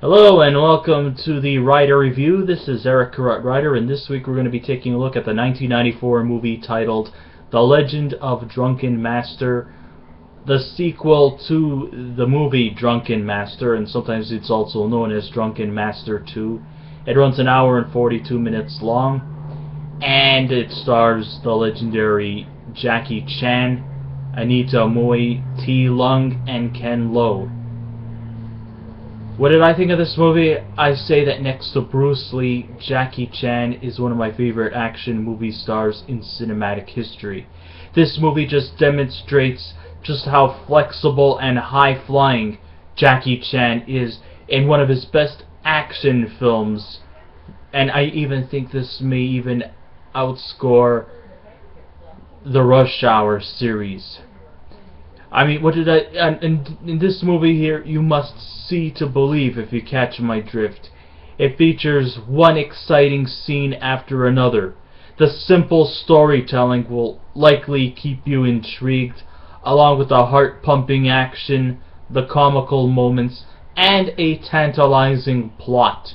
Hello and welcome to the Rider Review. This is Eric Carrot Rider, and this week we're going to be taking a look at the 1994 movie titled The Legend of Drunken Master, the sequel to the movie Drunken Master, and sometimes it's also known as Drunken Master 2. It runs an hour and 42 minutes long, and it stars the legendary Jackie Chan, Anita Mui, T. Lung, and Ken Lo. What did I think of this movie? I say that next to Bruce Lee, Jackie Chan is one of my favorite action movie stars in cinematic history. This movie just demonstrates just how flexible and high-flying Jackie Chan is in one of his best action films, and I even think this may even outscore the Rush Hour series. I mean, what did I... in this movie here, you must see to believe, if you catch my drift. It features one exciting scene after another. The simple storytelling will likely keep you intrigued, along with the heart-pumping action, the comical moments, and a tantalizing plot.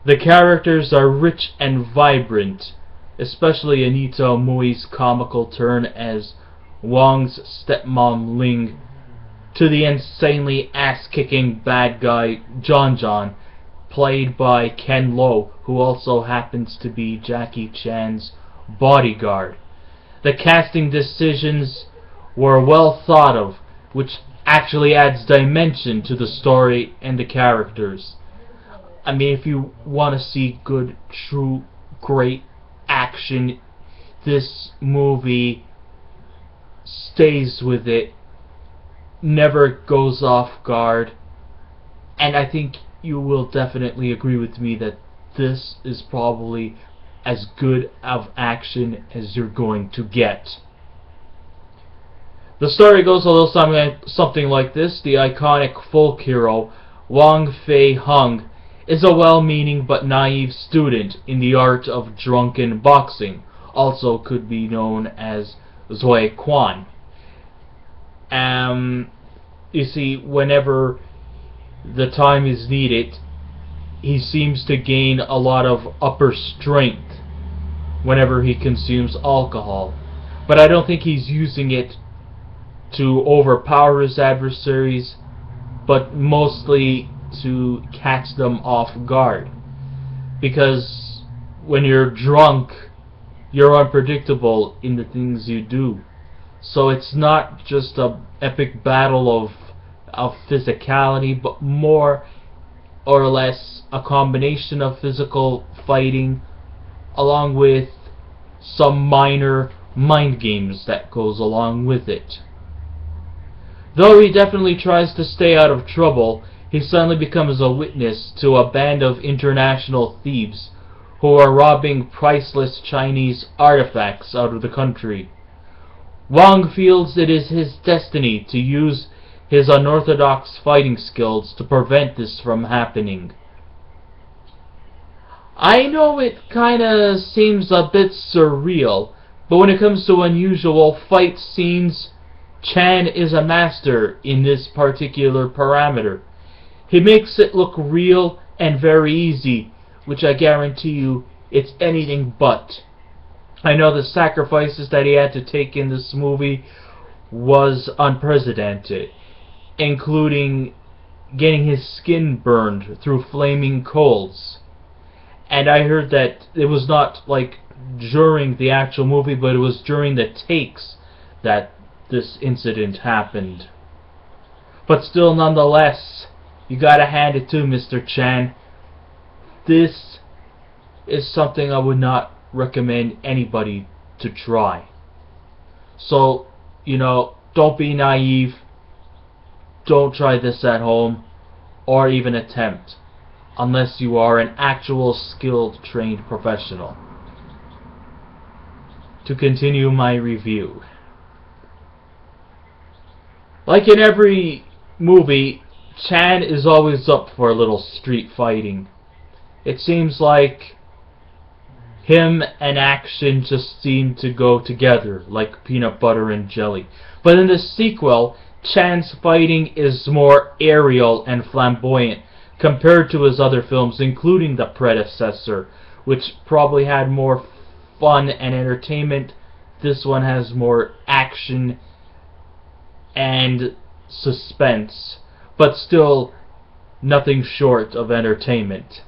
The characters are rich and vibrant, especially Anita Mui's comical turn as Wong's stepmom Ling, to the insanely ass-kicking bad guy John, played by Ken Lo, who also happens to be Jackie Chan's bodyguard. The casting decisions were well thought of, which actually adds dimension to the story and the characters. I mean, if you want to see good, true, great action, this movie stays with it, never goes off guard, and I think you will definitely agree with me that this is probably as good of action as you're going to get. The story goes a little something like this. The iconic folk hero Wong Fei Hung is a well-meaning but naive student in the art of drunken boxing, also could be known as Zui Quan. You see, whenever the time is needed, he seems to gain a lot of upper strength whenever he consumes alcohol. But I don't think he's using it to overpower his adversaries, but mostly to catch them off guard. Because when you're drunk, you're unpredictable in the things you do. So it's not just an epic battle of physicality, but more or less a combination of physical fighting along with some minor mind games that goes along with it. Though he definitely tries to stay out of trouble, he suddenly becomes a witness to a band of international thieves who are robbing priceless Chinese artifacts out of the country. Wong feels it is his destiny to use his unorthodox fighting skills to prevent this from happening. I know it kinda seems a bit surreal, but when it comes to unusual fight scenes, Chan is a master in this particular parameter. He makes it look real and very easy, which I guarantee you it's anything but. I know the sacrifices that he had to take in this movie was unprecedented, including getting his skin burned through flaming coals. And I heard that it was not like during the actual movie, but it was during the takes that this incident happened. But still, nonetheless, you gotta hand it to Mr. Chan. This is something I would not recommend anybody to try. So, don't be naive. Don't try this at home, or even attempt, unless you are an actual skilled, trained professional. To continue my review. Like in every movie, Chan is always up for a little street fighting. It seems like him and action just seem to go together like peanut butter and jelly. But in the sequel, Chan's fighting is more aerial and flamboyant compared to his other films, including the predecessor, which probably had more fun and entertainment. This one has more action and suspense, but still nothing short of entertainment.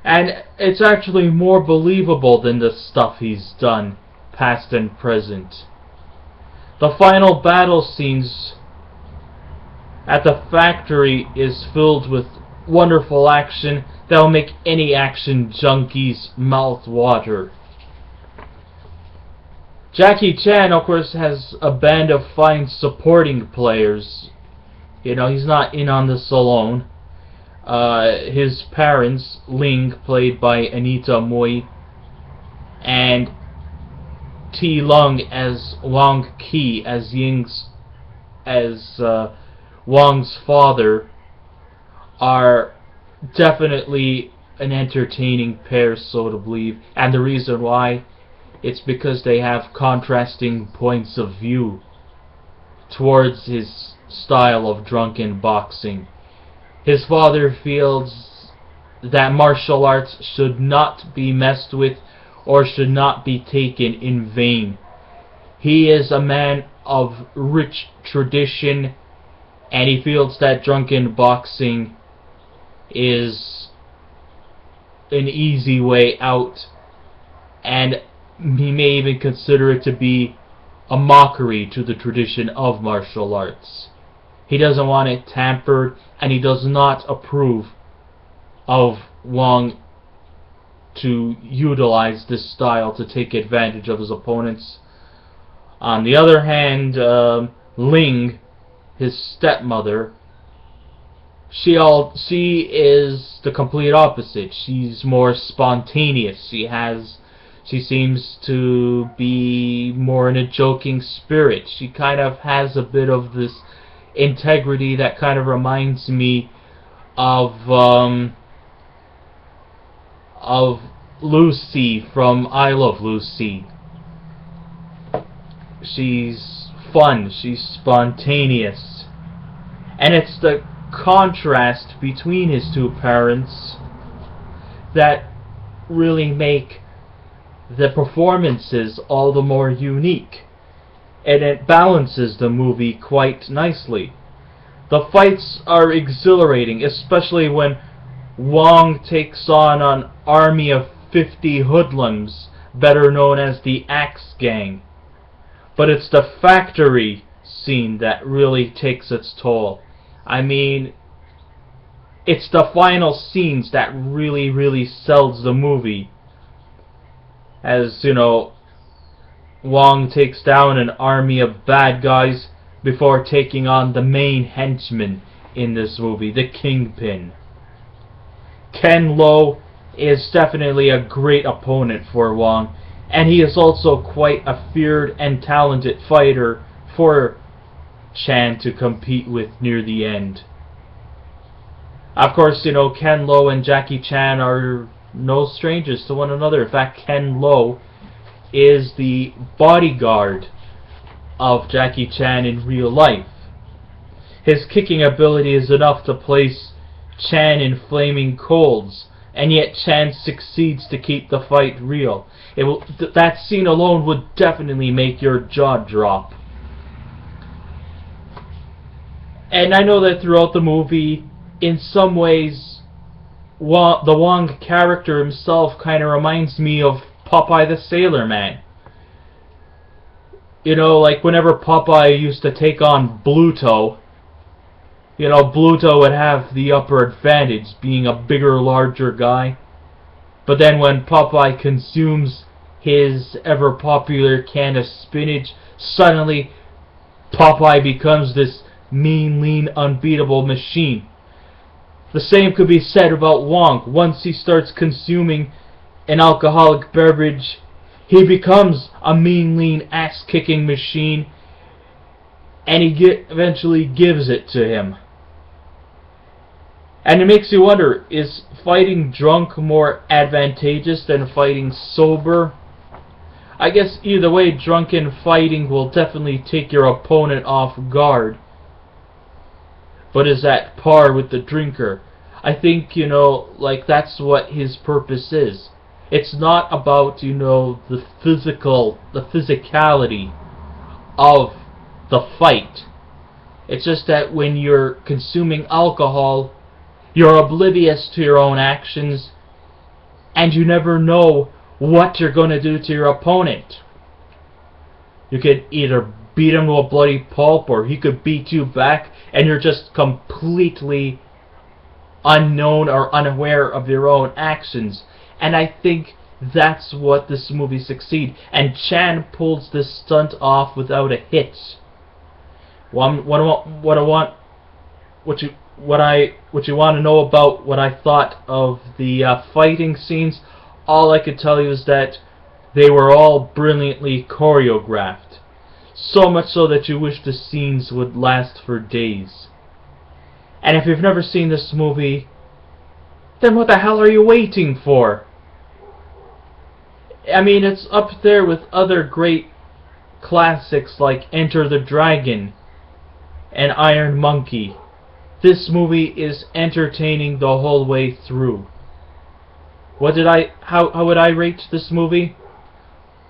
And it's actually more believable than the stuff he's done, past and present. The final battle scenes at the factory is filled with wonderful action that will make any action junkie's mouth water. Jackie Chan, of course, has a band of fine supporting players. You know, he's not in on this alone. His parents, Ling, played by Anita Mui, and T. Lung as Wang Qi, as Wang's father, are definitely an entertaining pair, so to believe. And the reason why, it's because they have contrasting points of view towards his style of drunken boxing. His father feels that martial arts should not be messed with or should not be taken in vain. He is a man of rich tradition, and he feels that drunken boxing is an easy way out, and he may even consider it to be a mockery to the tradition of martial arts. He doesn't want it tampered, and he does not approve of Wang to utilize this style to take advantage of his opponents. On the other hand, Ling, his stepmother, she is the complete opposite. She's more spontaneous. She seems to be more in a joking spirit. She kind of has a bit of this integrity that kind of reminds me of Lucy from I Love Lucy. She's fun, she's spontaneous, and it's the contrast between his two parents that really make the performances all the more unique, and it balances the movie quite nicely. The fights are exhilarating, especially when Wang takes on an army of 50 hoodlums, better known as the Axe Gang. But it's the factory scene that really takes its toll. I mean, it's the final scenes that really sells the movie. As, you know, Wang takes down an army of bad guys before taking on the main henchman in this movie, the Kingpin. Ken Lo is definitely a great opponent for Wang, and he is also quite a feared and talented fighter for Chan to compete with near the end. Of course, you know, Ken Lo and Jackie Chan are no strangers to one another. In fact, Ken Lo is the bodyguard of Jackie Chan in real life. His kicking ability is enough to place Chan in flaming colds, and yet Chan succeeds to keep the fight real. That scene alone would definitely make your jaw drop. And I know that throughout the movie, in some ways, the Wang character himself kind of reminds me of Popeye the Sailor Man. You know, like whenever Popeye used to take on Bluto, you know, Bluto would have the upper advantage, being a bigger, larger guy. But then when Popeye consumes his ever-popular can of spinach, suddenly Popeye becomes this mean, lean, unbeatable machine. The same could be said about Wang. Once he starts consuming an alcoholic beverage, he becomes a mean, lean, ass-kicking machine, and he eventually gives it to him. And it makes you wonder, is fighting drunk more advantageous than fighting sober? I guess either way, drunken fighting will definitely take your opponent off guard, but is at par with the drinker. I think, like, that's what his purpose is. It's not about, the physicality of the fight. It's just that when you're consuming alcohol, you're oblivious to your own actions, and you never know what you're going to do to your opponent. You could either beat him to a bloody pulp, or he could beat you back, and you're just completely unknown or unaware of your own actions. And I think that's what this movie succeeds. And Chan pulls this stunt off without a hitch. What you want to know about what I thought of the fighting scenes? All I could tell you is that they were all brilliantly choreographed. So much so that you wish the scenes would last for days. And if you've never seen this movie, then what the hell are you waiting for? I mean, it's up there with other great classics like Enter the Dragon and Iron Monkey. This movie is entertaining the whole way through. How would I rate this movie?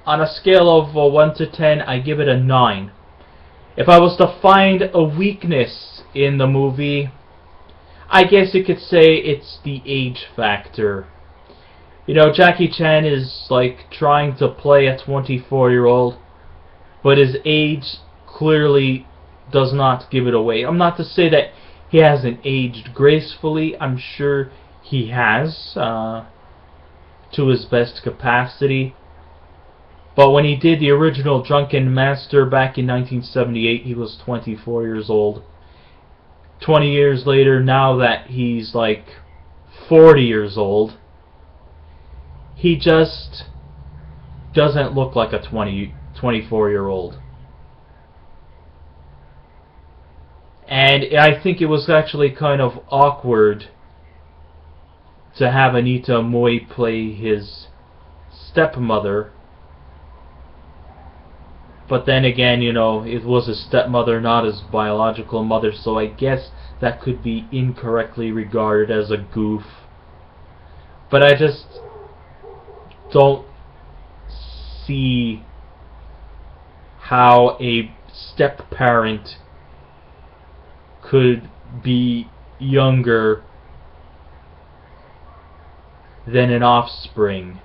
On a scale of 1 to 10, I give it a 9. If I was to find a weakness in the movie, I guess you could say it's the age factor. Jackie Chan is like trying to play a 24-year-old, but his age clearly does not give it away. I'm not to say that he hasn't aged gracefully. I'm sure he has, to his best capacity. But when he did the original Drunken Master back in 1978, he was 24 years old. 20 years later, now that he's like 40 years old, he just doesn't look like a 24-year-old. And I think it was actually kind of awkward to have Anita Mui play his stepmother. But then again, it was his stepmother, not his biological mother, so I guess that could be incorrectly regarded as a goof. But I just don't see how a step-parent could be younger than an offspring.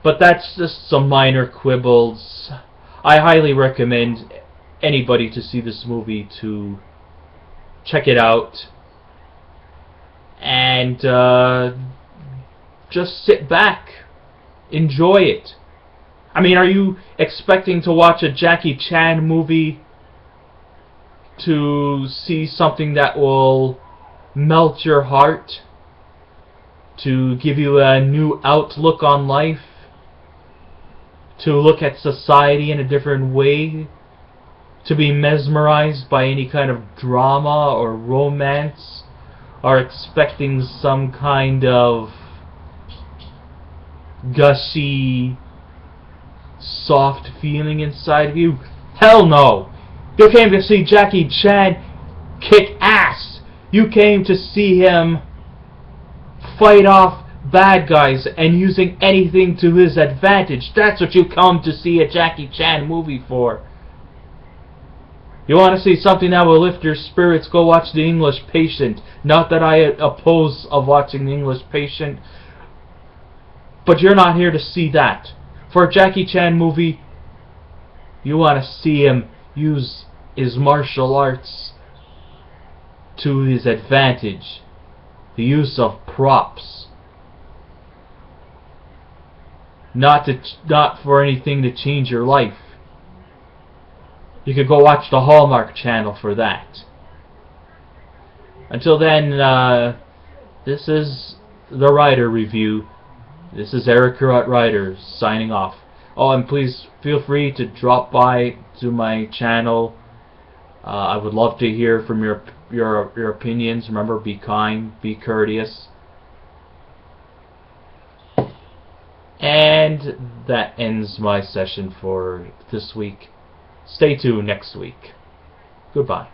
But that's just some minor quibbles. I highly recommend anybody to see this movie to check it out and just sit back, enjoy it. I mean, are you expecting to watch a Jackie Chan movie to see something that will melt your heart, to give you a new outlook on life, to look at society in a different way, to be mesmerized by any kind of drama or romance, or expecting some kind of gushy, soft feeling inside of you? Hell no! You came to see Jackie Chan kick ass! You came to see him fight off bad guys and using anything to his advantage. That's what you come to see a Jackie Chan movie for. You want to see something that will lift your spirits? Go watch The English Patient. Not that I oppose of watching The English Patient, but you're not here to see that. For a Jackie Chan movie, you want to see him use his martial arts to his advantage. The use of props. Not for anything to change your life. You could go watch the Hallmark Channel for that. Until then, this is the Rider Review. This is Eric Carrot Rider signing off. Oh, and please feel free to drop by to my channel. I would love to hear from your opinions. Remember, be kind, be courteous. And And that ends my session for this week. Stay tuned next week. Goodbye.